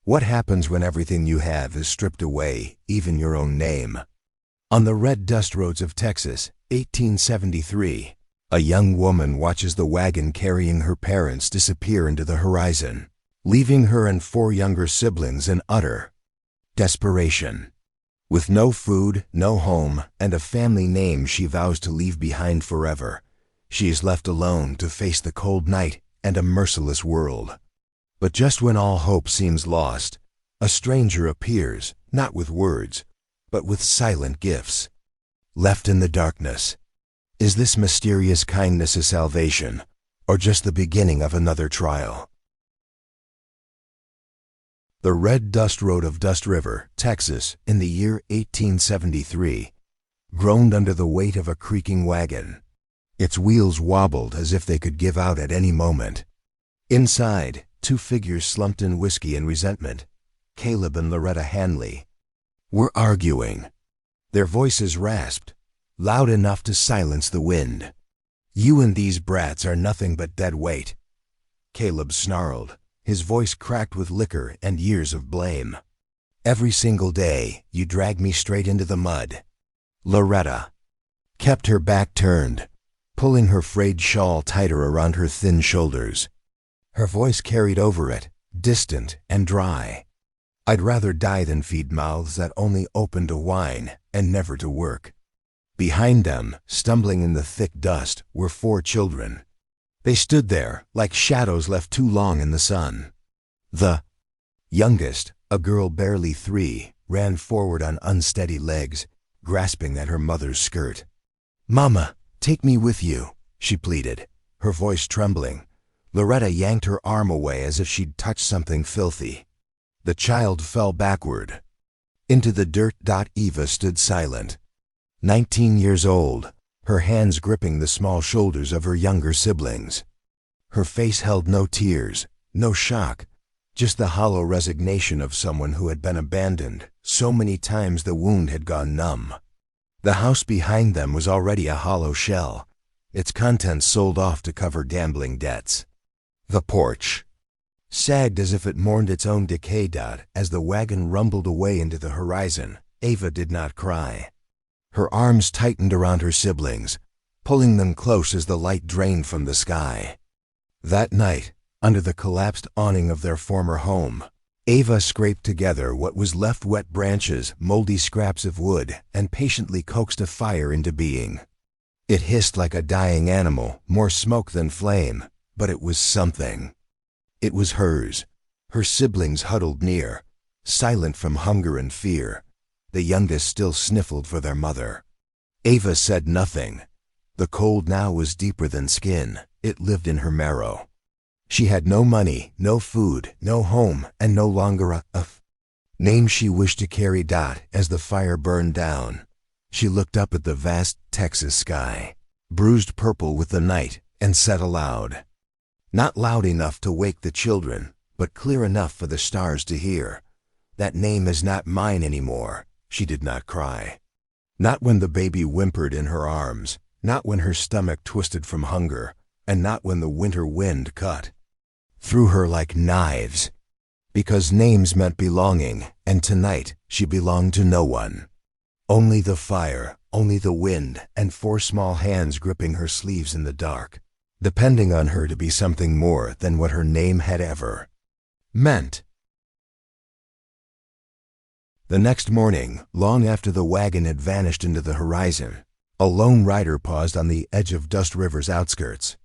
What happens when everything you have is stripped away, even your own name? On the red dust roads of Texas, 1873, a young woman watches the wagon carrying her parents disappear into the horizon, leaving her and 4 younger siblings in utter desperation. With no food, no home, and a family name she vows to leave behind forever, she is left alone to face the cold night and a merciless world. But just when all hope seems lost, a stranger appears, not with words, but with silent gifts. Left in the darkness, is this mysterious kindness a salvation, or just the beginning of another trial? The red dust road of Dust River, Texas, in the year 1873, groaned under the weight of a creaking wagon. Its wheels wobbled as if they could give out at any moment. Inside, 2 figures slumped in whiskey and resentment. Caleb and Loretta Hanley were arguing. Their voices rasped, loud enough to silence the wind. "You and these brats are nothing but dead weight," Caleb snarled, his voice cracked with liquor and years of blame. "Every single day, you drag me straight into the mud." Loretta kept her back turned, pulling her frayed shawl tighter around her thin shoulders. Her voice carried over it, distant and dry. "I'd rather die than feed mouths that only open to whine and never to work." Behind them, stumbling in the thick dust, were 4 children. They stood there, like shadows left too long in the sun. The youngest, a girl barely 3, ran forward on unsteady legs, grasping at her mother's skirt. "Mama, take me with you," she pleaded, her voice trembling. Loretta yanked her arm away as if she'd touched something filthy. The child fell backward into the dirt. Eva stood silent, 19 years old, her hands gripping the small shoulders of her younger siblings. Her face held no tears, no shock, just the hollow resignation of someone who had been abandoned so many times the wound had gone numb. The house behind them was already a hollow shell, its contents sold off to cover gambling debts. The porch sagged as if it mourned its own decay. As the wagon rumbled away into the horizon, Ava did not cry. Her arms tightened around her siblings, pulling them close as the light drained from the sky. That night, under the collapsed awning of their former home, Ava scraped together what was left: wet branches, moldy scraps of wood, and patiently coaxed a fire into being. It hissed like a dying animal, more smoke than flame, but it was something. It was hers. Her siblings huddled near, silent from hunger and fear. The youngest still sniffled for their mother. Ava said nothing. The cold now was deeper than skin. It lived in her marrow. She had no money, no food, no home, and no longer a name she wished to carry. As the fire burned down, she looked up at the vast Texas sky, bruised purple with the night, and said aloud, not loud enough to wake the children, but clear enough for the stars to hear, "That name is not mine anymore." She did not cry. Not when the baby whimpered in her arms, not when her stomach twisted from hunger, and not when the winter wind cut through her like knives. Because names meant belonging, and tonight she belonged to no one. Only the fire, only the wind, and 4 small hands gripping her sleeves in the dark, depending on her to be something more than what her name had ever meant. The next morning, long after the wagon had vanished into the horizon, a lone rider paused on the edge of Dust River's outskirts.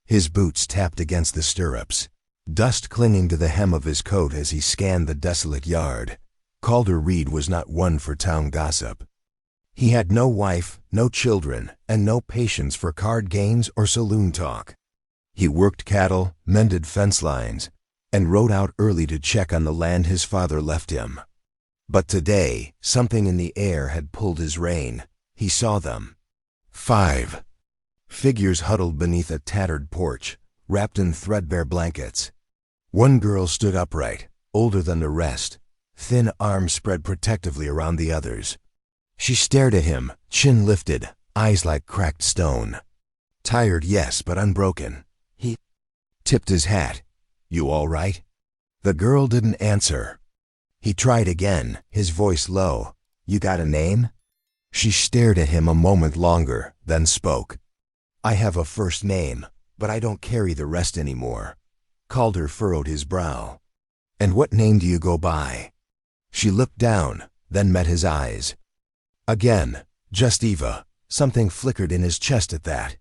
His boots tapped against the stirrups, dust clinging to the hem of his coat as he scanned the desolate yard. Calder Reed was not one for town gossip. He had no wife, no children, and no patience for card games or saloon talk. He worked cattle, mended fence lines, and rode out early to check on the land his father left him. But today, something in the air had pulled his rein. He saw them. 5 figures huddled beneath a tattered porch, wrapped in threadbare blankets. One girl stood upright, older than the rest, thin arms spread protectively around the others. She stared at him, chin lifted, eyes like cracked stone. Tired, yes, but unbroken. He tipped his hat. "You all right?" The girl didn't answer. He tried again, his voice low. You got a name? She stared at him a moment longer, then spoke. I have a first name, but I don't carry the rest anymore. Calder furrowed his brow. And what name do you go by? She looked down, then met his eyes. Again, just Eva. Something flickered in his chest at that.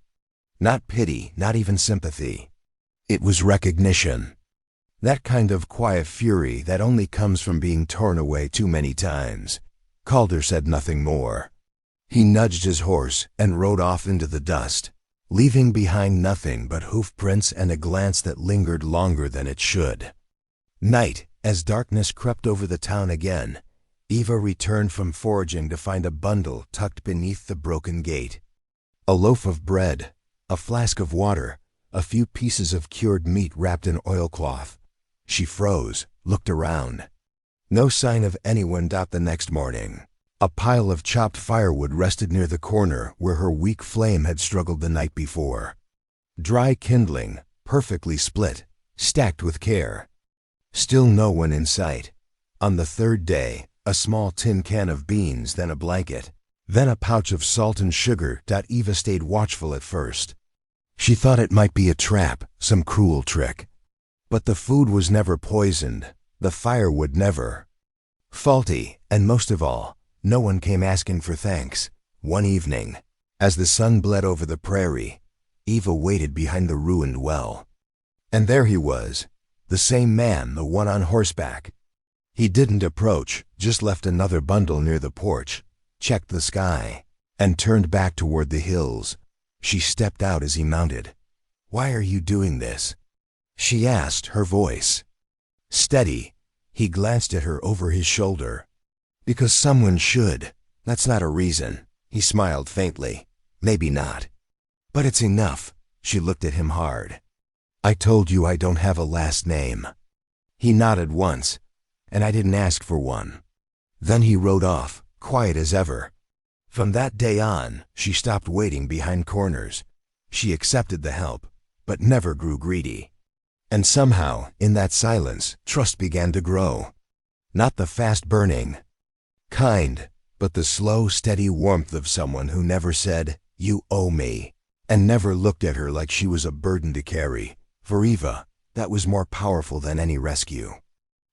Not pity, not even sympathy. It was recognition. That kind of quiet fury that only comes from being torn away too many times. Calder said nothing more. He nudged his horse and rode off into the dust, leaving behind nothing but hoof prints and a glance that lingered longer than it should. Night, as darkness crept over the town again, Eva returned from foraging to find a bundle tucked beneath the broken gate. A loaf of bread, a flask of water, a few pieces of cured meat wrapped in oilcloth. She froze, looked around. No sign of anyone. The next morning, a pile of chopped firewood rested near the corner where her weak flame had struggled the night before. Dry kindling, perfectly split, stacked with care. Still no one in sight. On the third day, a small tin can of beans, then a blanket, then a pouch of salt and sugar. Eva stayed watchful at first. She thought it might be a trap, some cruel trick. But the food was never poisoned, the firewood never. Faulty, and most of all, no one came asking for thanks. One evening, as the sun bled over the prairie, Eva waited behind the ruined well. And there he was, the same man, the one on horseback. He didn't approach, just left another bundle near the porch, checked the sky, and turned back toward the hills. She stepped out as he mounted. Why are you doing this? She asked, her voice steady. He glanced at her over his shoulder. Because someone should. That's not a reason. He smiled faintly. Maybe not. But it's enough. She looked at him hard. I told you I don't have a last name. He nodded once, and I didn't ask for one. Then he rode off, quiet as ever. From that day on, she stopped waiting behind corners. She accepted the help, but never grew greedy. And somehow, in that silence, trust began to grow. Not the fast-burning kind, but the slow, steady warmth of someone who never said, you owe me, and never looked at her like she was a burden to carry. For Eva, that was more powerful than any rescue.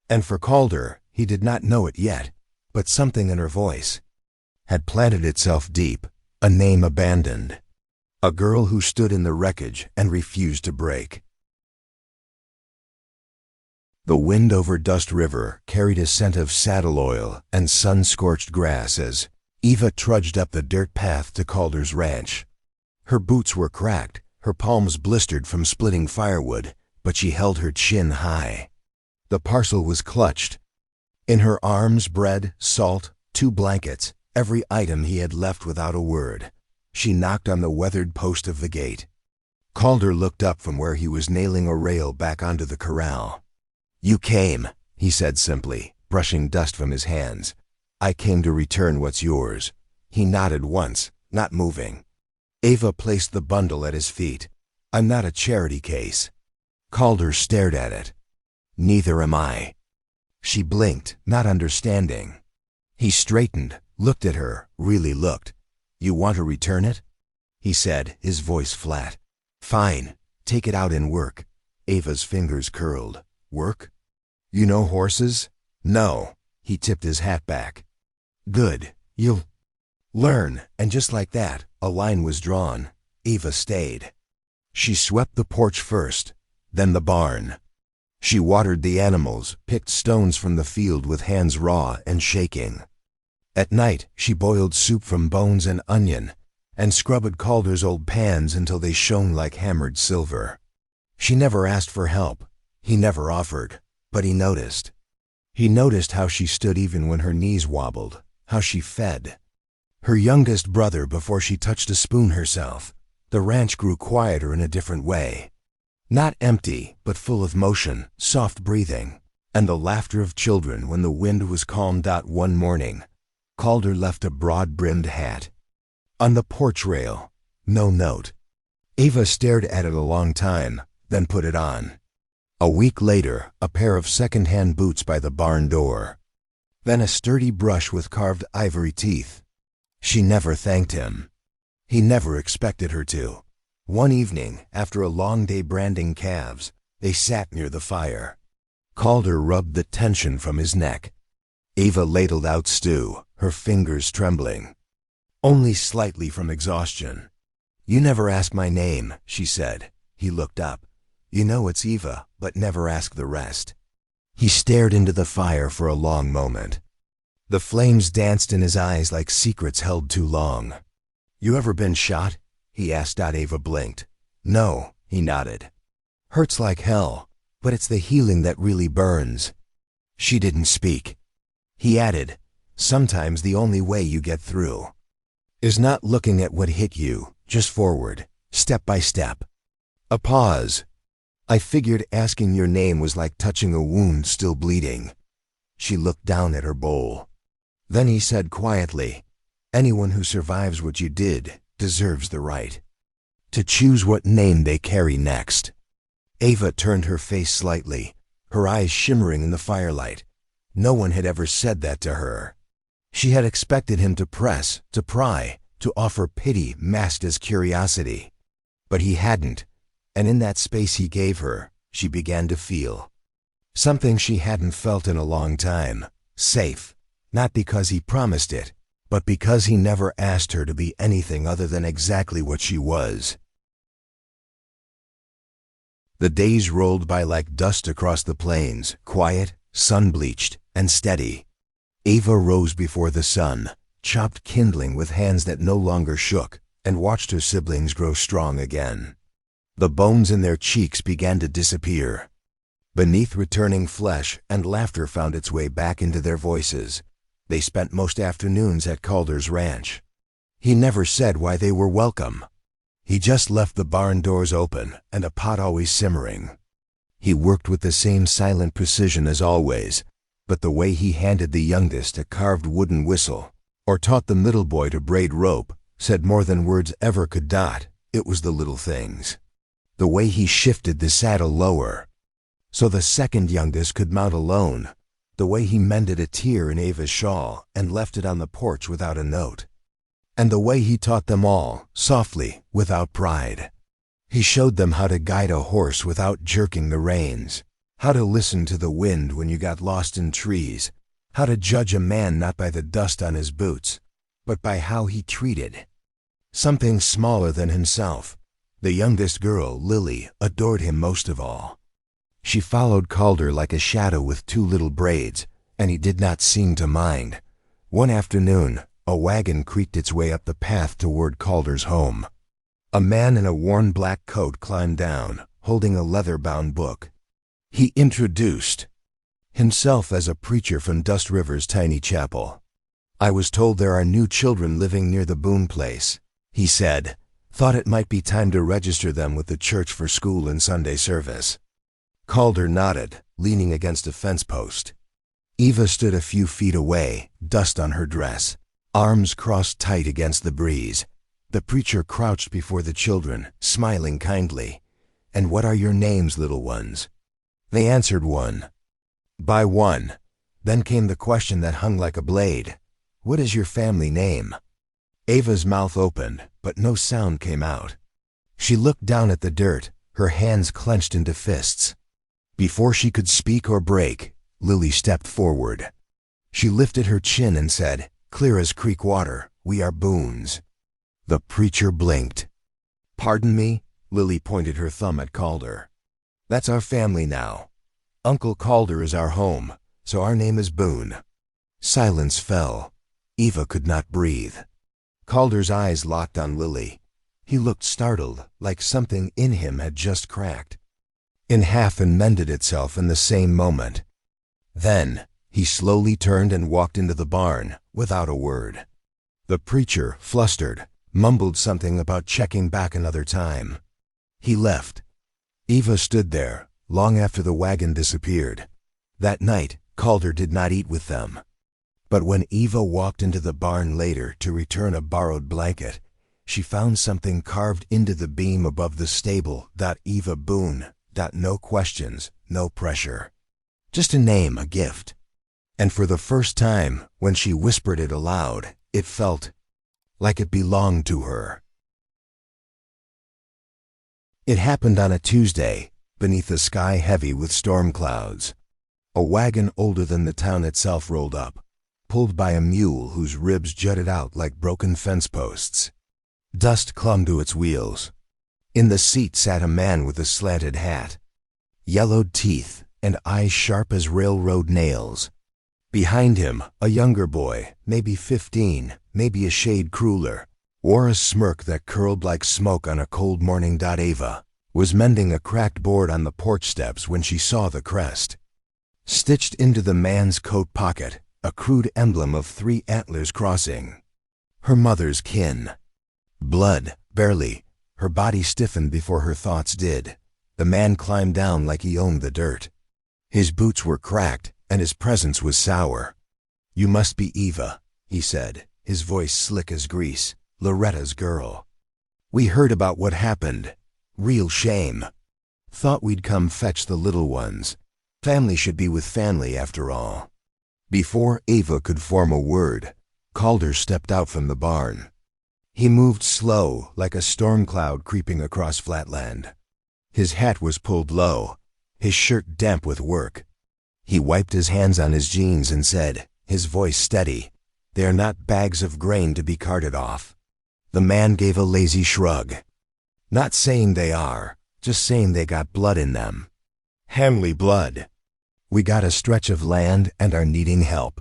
And for Calder, he did not know it yet, but something in her voice had planted itself deep, a name abandoned. A girl who stood in the wreckage and refused to break. The wind over Dust River carried a scent of saddle oil and sun-scorched grass as Eva trudged up the dirt path to Calder's ranch. Her boots were cracked, her palms blistered from splitting firewood, but she held her chin high. The parcel was clutched. In her arms, bread, salt, 2 blankets, every item he had left without a word. She knocked on the weathered post of the gate. Calder looked up from where he was nailing a rail back onto the corral. You came, he said simply, brushing dust from his hands. I came to return what's yours. He nodded once, not moving. Eva placed the bundle at his feet. I'm not a charity case. Calder stared at it. Neither am I. She blinked, not understanding. He straightened, looked at her, really looked. You want to return it? He said, his voice flat. Fine, take it out and work. Eva's fingers curled. Work? You know horses? No. He tipped his hat back. Good. You'll learn. And just like that, a line was drawn. Eva stayed. She swept the porch first, then the barn. She watered the animals, picked stones from the field with hands raw and shaking. At night, she boiled soup from bones and onion, and scrubbed Calder's old pans until they shone like hammered silver. She never asked for help. He never offered, but he noticed. He noticed how she stood even when her knees wobbled, how she fed. Her youngest brother before she touched a spoon herself. The ranch grew quieter in a different way. Not empty, but full of motion, soft breathing, and the laughter of children when the wind was calm. One morning, Calder left a broad-brimmed hat on the porch rail. No note. Eva stared at it a long time, then put it on. A week later, a pair of second-hand boots by the barn door. then a sturdy brush with carved ivory teeth. She never thanked him. He never expected her to. One evening, after a long day branding calves, they sat near the fire. Calder rubbed the tension from his neck. Eva ladled out stew, her fingers trembling, only slightly from exhaustion. "You never ask my name," she said. He looked up. "You know it's Eva, but never ask the rest." He stared into the fire for a long moment. The flames danced in his eyes like secrets held too long. "You ever been shot?" he asked. Eva blinked. "No," he nodded. "Hurts like hell, but it's the healing that really burns." She didn't speak. He added, "Sometimes the only way you get through is not looking at what hit you, just forward, step by step." A pause. "I figured asking your name was like touching a wound still bleeding." She looked down at her bowl. Then he said quietly, "Anyone who survives what you did deserves the right to choose what name they carry next." Eva turned her face slightly, her eyes shimmering in the firelight. No one had ever said that to her. She had expected him to press, to pry, to offer pity masked as curiosity. But he hadn't, and in that space he gave her, she began to feel something she hadn't felt in a long time. Safe, not because he promised it, but because he never asked her to be anything other than exactly what she was. The days rolled by like dust across the plains, quiet, sun-bleached, and steady. Eva rose before the sun, chopped kindling with hands that no longer shook, and watched her siblings grow strong again. The bones in their cheeks began to disappear. Beneath returning flesh, and laughter found its way back into their voices. They spent most afternoons at Calder's ranch. He never said why they were welcome. He just left the barn doors open and a pot always simmering. He worked with the same silent precision as always, but the way he handed the youngest a carved wooden whistle, or taught the middle boy to braid rope, said more than words ever could. It was the little things. The way he shifted the saddle lower, so the second youngest could mount alone. The way he mended a tear in Eva's shawl and left it on the porch without a note. And the way he taught them all, softly, without pride. He showed them how to guide a horse without jerking the reins, how to listen to the wind when you got lost in trees, how to judge a man not by the dust on his boots, but by how he treated something smaller than himself. The youngest girl, Lily, adored him most of all. She followed Calder like a shadow with two little braids, and he did not seem to mind. One afternoon, a wagon creaked its way up the path toward Calder's home. A man in a worn black coat climbed down, holding a leather-bound book. He introduced himself as a preacher from Dust River's tiny chapel. "I was told there are new children living near the Boone place," he said. "Thought it might be time to register them with the church for school and Sunday service." Calder nodded, leaning against a fence post. Eva stood a few feet away, dust on her dress, arms crossed tight against the breeze. The preacher crouched before the children, smiling kindly. "And what are your names, little ones?" They answered one by one. Then came the question that hung like a blade. "What is your family name?" Eva's mouth opened, but no sound came out. She looked down at the dirt, her hands clenched into fists. Before she could speak or break, Lily stepped forward. She lifted her chin and said, clear as creek water, "We are Boones." The preacher blinked. "Pardon me?" Lily pointed her thumb at Calder. "That's our family now. Uncle Calder is our home, so our name is Boone." Silence fell. Eva could not breathe. Calder's eyes locked on Lily. He looked startled, like something in him had just cracked in half and mended itself in the same moment. Then he slowly turned and walked into the barn, without a word. The preacher, flustered, mumbled something about checking back another time. He left. Eva stood there, long after the wagon disappeared. That night, Calder did not eat with them. But when Eva walked into the barn later to return a borrowed blanket, she found something carved into the beam above the stable. Eva Boone. No questions, no pressure. Just a name, a gift. And for the first time, when she whispered it aloud, it felt like it belonged to her. It happened on a Tuesday, beneath a sky heavy with storm clouds. A wagon older than the town itself rolled up, pulled by a mule whose ribs jutted out like broken fence posts. Dust clung to its wheels. In the seat sat a man with a slanted hat, yellowed teeth, and eyes sharp as railroad nails. Behind him, a younger boy, maybe 15, maybe a shade crueler, wore a smirk that curled like smoke on a cold morning. Ava was mending a cracked board on the porch steps when she saw the crest. Stitched into the man's coat pocket, a crude emblem of 3 antlers crossing. Her mother's kin. Blood, barely. Her body stiffened before her thoughts did. The man climbed down like he owned the dirt. His boots were cracked, and his presence was sour. "You must be Eva," he said, his voice slick as grease. "Loretta's girl. We heard about what happened. Real shame. Thought we'd come fetch the little ones. Family should be with family after all." Before Ava could form a word, Calder stepped out from the barn. He moved slow, like a storm cloud creeping across flatland. His hat was pulled low, his shirt damp with work. He wiped his hands on his jeans and said, his voice steady, "They are not bags of grain to be carted off." The man gave a lazy shrug. "Not saying they are, just saying they got blood in them. Hamley blood. We got a stretch of land and are needing help.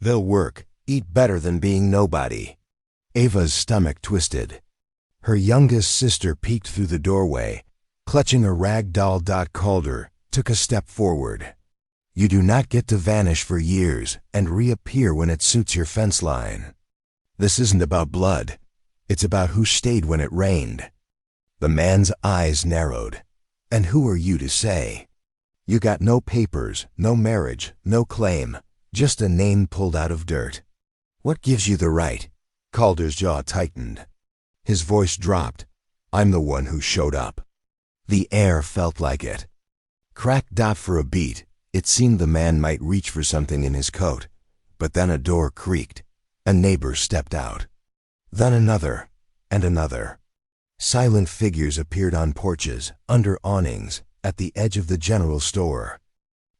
They'll work, eat better than being nobody." Ava's stomach twisted. Her youngest sister peeked through the doorway, clutching a rag doll. Calder took a step forward. "You do not get to vanish for years and reappear when it suits your fence line. This isn't about blood. It's about who stayed when it rained." The man's eyes narrowed. "And who are you to say? You got no papers, no marriage, no claim, just a name pulled out of dirt. What gives you the right?" Calder's jaw tightened. His voice dropped. "I'm the one who showed up." The air felt like it. Cracked for a beat, it seemed the man might reach for something in his coat, but then a door creaked. A neighbor stepped out. Then another, and another. Silent figures appeared on porches, under awnings, at the edge of the general store.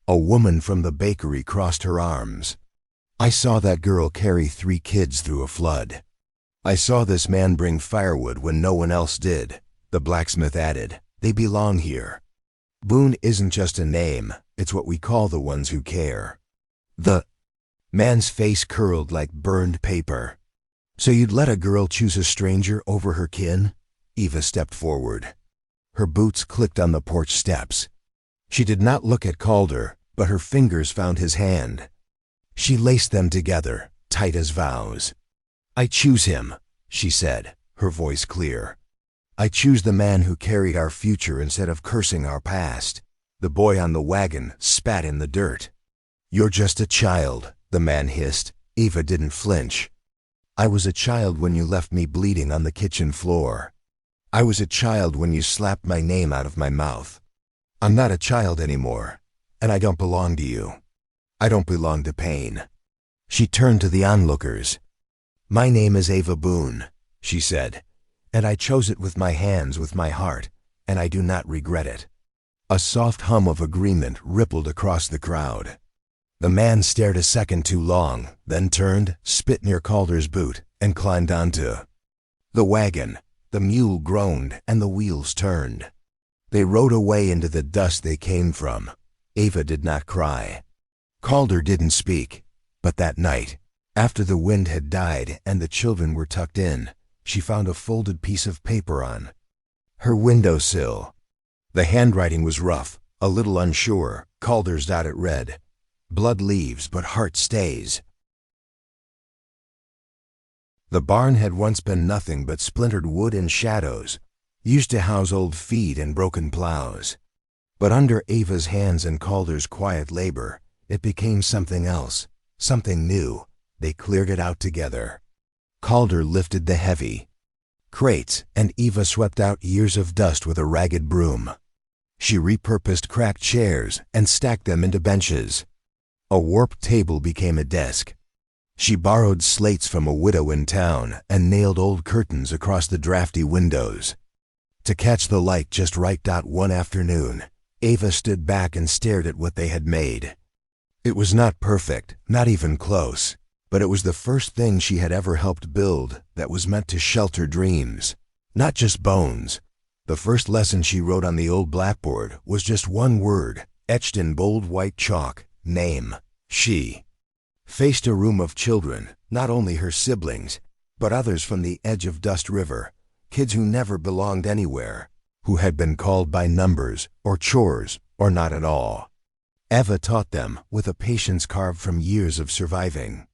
A woman from the bakery crossed her arms. "I saw that girl carry 3 kids through a flood. I saw this man bring firewood when no one else did," the blacksmith added. "They belong here. Boone isn't just a name, it's what we call the ones who care." The man's face curled like burned paper. "So you'd let a girl choose a stranger over her kin?" Eva stepped forward. Her boots clicked on the porch steps. She did not look at Calder, but her fingers found his hand. She laced them together, tight as vows. "I choose him," she said, her voice clear. "I choose the man who carried our future instead of cursing our past." The boy on the wagon spat in the dirt. "You're just a child," the man hissed. Eva didn't flinch. "I was a child when you left me bleeding on the kitchen floor. I was a child when you slapped my name out of my mouth. I'm not a child anymore, and I don't belong to you. I don't belong to pain." She turned to the onlookers. "My name is Ava Boone," she said, "and I chose it with my hands, with my heart, and I do not regret it." A soft hum of agreement rippled across the crowd. The man stared a second too long, then turned, spit near Calder's boot, and climbed onto the wagon. The mule groaned, and the wheels turned. They rode away into the dust they came from. Ava did not cry. Calder didn't speak, but that night, after the wind had died and the children were tucked in, she found a folded piece of paper on her windowsill. The handwriting was rough, a little unsure. Calder's dot it read, "Blood leaves, but heart stays." The barn had once been nothing but splintered wood and shadows, used to house old feed and broken plows. But under Ava's hands and Calder's quiet labor, it became something else, something new. They cleared it out together. Calder lifted the heavy crates, and Eva swept out years of dust with a ragged broom. She repurposed cracked chairs and stacked them into benches. A warped table became a desk. She borrowed slates from a widow in town and nailed old curtains across the drafty windows. To catch the light just right. One afternoon, Ava stood back and stared at what they had made. It was not perfect, not even close, but it was the first thing she had ever helped build that was meant to shelter dreams, not just bones. The first lesson she wrote on the old blackboard was just one word, etched in bold white chalk: name. She faced a room of children, not only her siblings, but others from the edge of Dust River, kids who never belonged anywhere, who had been called by numbers or chores or not at all. Eva taught them with a patience carved from years of surviving,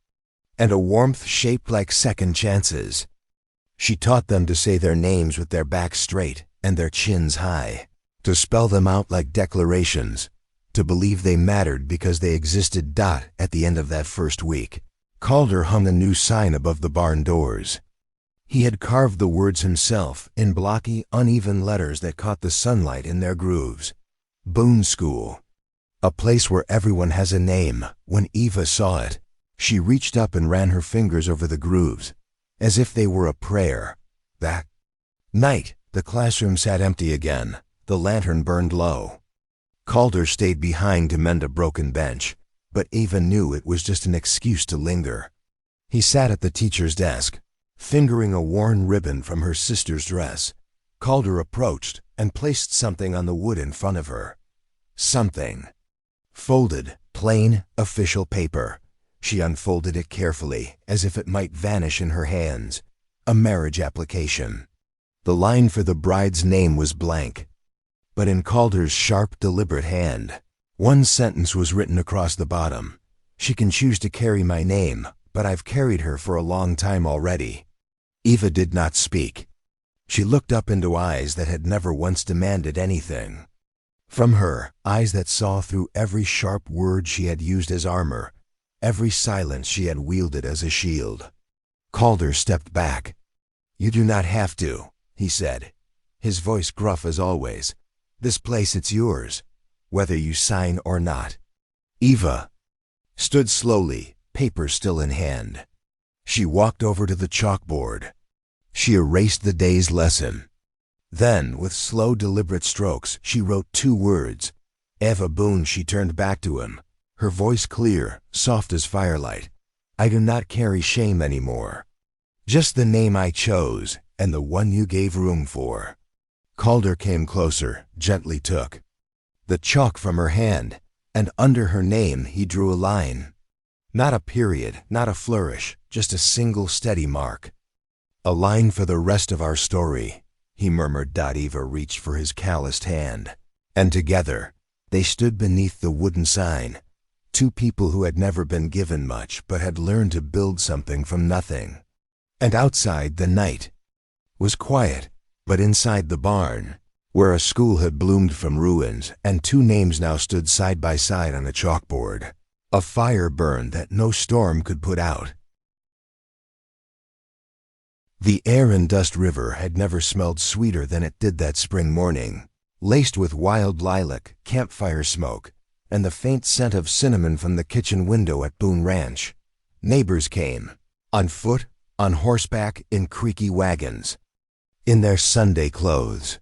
and a warmth shaped like second chances. She taught them to say their names with their backs straight and their chins high, to spell them out like declarations, to believe they mattered because they existed. At the end of that first week, Calder hung a new sign above the barn doors. He had carved the words himself in blocky, uneven letters that caught the sunlight in their grooves. Boone School. A place where everyone has a name. When Eva saw it, she reached up and ran her fingers over the grooves, as if they were a prayer. That night, the classroom sat empty again. The lantern burned low. Calder stayed behind to mend a broken bench, but Eva knew it was just an excuse to linger. He sat at the teacher's desk, fingering a worn ribbon from her sister's dress. Calder approached and placed something on the wood in front of her. Something. Folded, plain, official paper. She unfolded it carefully, as if it might vanish in her hands. A marriage application. The line for the bride's name was blank, but in Calder's sharp, deliberate hand, one sentence was written across the bottom. She can choose to carry my name, but I've carried her for a long time already. Eva did not speak. She looked up into eyes that had never once demanded anything. From her, eyes that saw through every sharp word she had used as armor, every silence she had wielded as a shield. Calder stepped back. "You do not have to," he said, his voice gruff as always. "This place, it's yours, whether you sign or not." Eva stood slowly, paper still in hand. She walked over to the chalkboard. She erased the day's lesson. Then, with slow, deliberate strokes, she wrote 2 words. Eva Boone. She turned back to him, her voice clear, soft as firelight. "I do not carry shame anymore. Just the name I chose, and the one you gave room for." Calder came closer, gently took the chalk from her hand, and under her name he drew a line. Not a period, not a flourish, just a single steady mark. "A line for the rest of our story," he murmured. Eva reached for his calloused hand, and together they stood beneath the wooden sign, 2 people who had never been given much but had learned to build something from nothing. And outside, the night was quiet, but inside the barn, where a school had bloomed from ruins and 2 names now stood side by side on a chalkboard, a fire burned that no storm could put out. The air in Dust River had never smelled sweeter than it did that spring morning, laced with wild lilac, campfire smoke, and the faint scent of cinnamon from the kitchen window at Boone Ranch. Neighbors came, on foot, on horseback, in creaky wagons, in their Sunday clothes.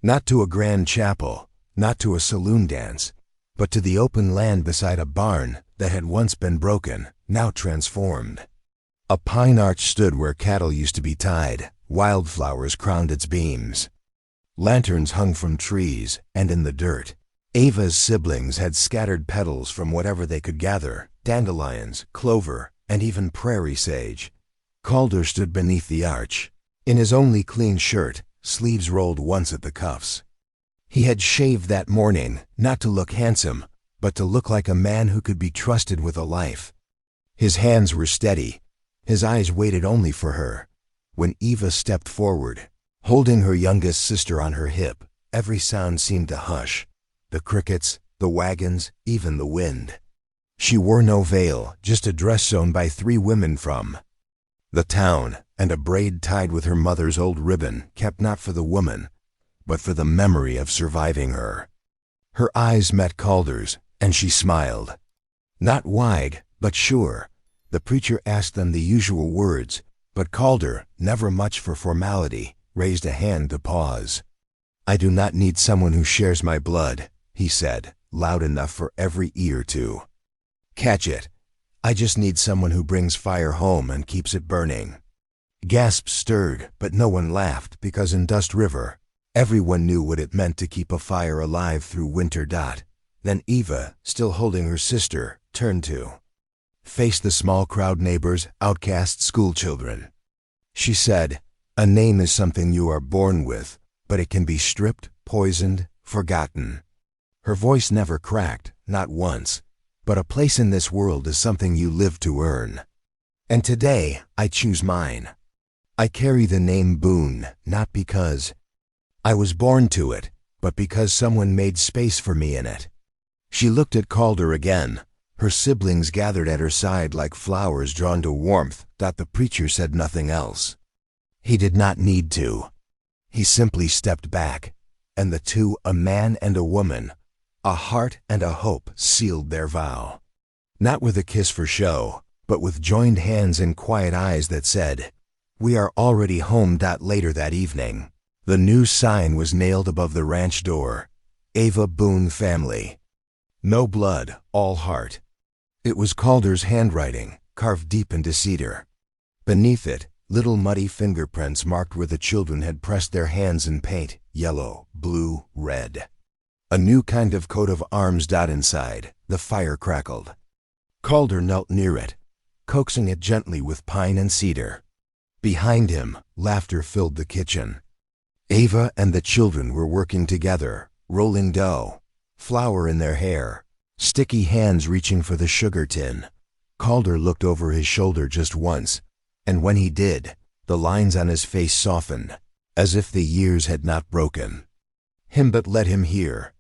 Not to a grand chapel, not to a saloon dance, but to the open land beside a barn that had once been broken, now transformed. A pine arch stood where cattle used to be tied. Wildflowers crowned its beams. Lanterns hung from trees and in the dirt. Ava's siblings had scattered petals from whatever they could gather, dandelions, clover, and even prairie sage. Calder stood beneath the arch, in his only clean shirt, sleeves rolled once at the cuffs. He had shaved that morning, not to look handsome, but to look like a man who could be trusted with a life. His hands were steady. His eyes waited only for her. When Eva stepped forward, holding her youngest sister on her hip, every sound seemed to hush. The crickets, the wagons, even the wind. She wore no veil, just a dress sewn by 3 women from the town, and a braid tied with her mother's old ribbon, kept not for the woman, but for the memory of surviving her. Her eyes met Calder's, and she smiled. Not wide, but sure. The preacher asked them the usual words, but Calder, never much for formality, raised a hand to pause. "I do not need someone who shares my blood," he said, loud enough for every ear to catch it. "I just need someone who brings fire home and keeps it burning." Gasps stirred, but no one laughed, because in Dust River, everyone knew what it meant to keep a fire alive through winter. Then Eva, still holding her sister, turned to face the small crowd, neighbors, outcast schoolchildren. She said, "A name is something you are born with, but it can be stripped, poisoned, forgotten." Her voice never cracked, not once. "But a place in this world is something you live to earn. And today, I choose mine. I carry the name Boone, not because I was born to it, but because someone made space for me in it." She looked at Calder again. Her siblings gathered at her side like flowers drawn to warmth. The preacher said nothing else. He did not need to. He simply stepped back, and the two, a man and a woman, a heart and a hope, sealed their vow. Not with a kiss for show, but with joined hands and quiet eyes that said, "We are already home." Later that evening, the new sign was nailed above the ranch door. Ava Boone family. No blood, all heart. It was Calder's handwriting, carved deep into cedar. Beneath it, little muddy fingerprints marked where the children had pressed their hands in paint, yellow, blue, red. A new kind of coat of arms. Inside, the fire crackled. Calder knelt near it, coaxing it gently with pine and cedar. Behind him, laughter filled the kitchen. Ava and the children were working together, rolling dough, flour in their hair, sticky hands reaching for the sugar tin. Calder looked over his shoulder just once, and when he did, the lines on his face softened, as if the years had not broken him but let him hear.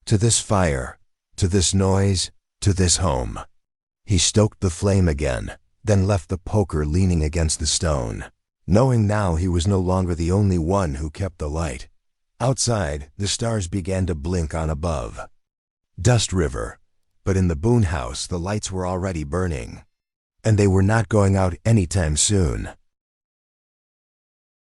To this fire, to this noise, to this home. He stoked the flame again, then left the poker leaning against the stone, knowing now he was no longer the only one who kept the light. Outside, the stars began to blink on above Dust River, but in the Boone house the lights were already burning, and they were not going out anytime soon.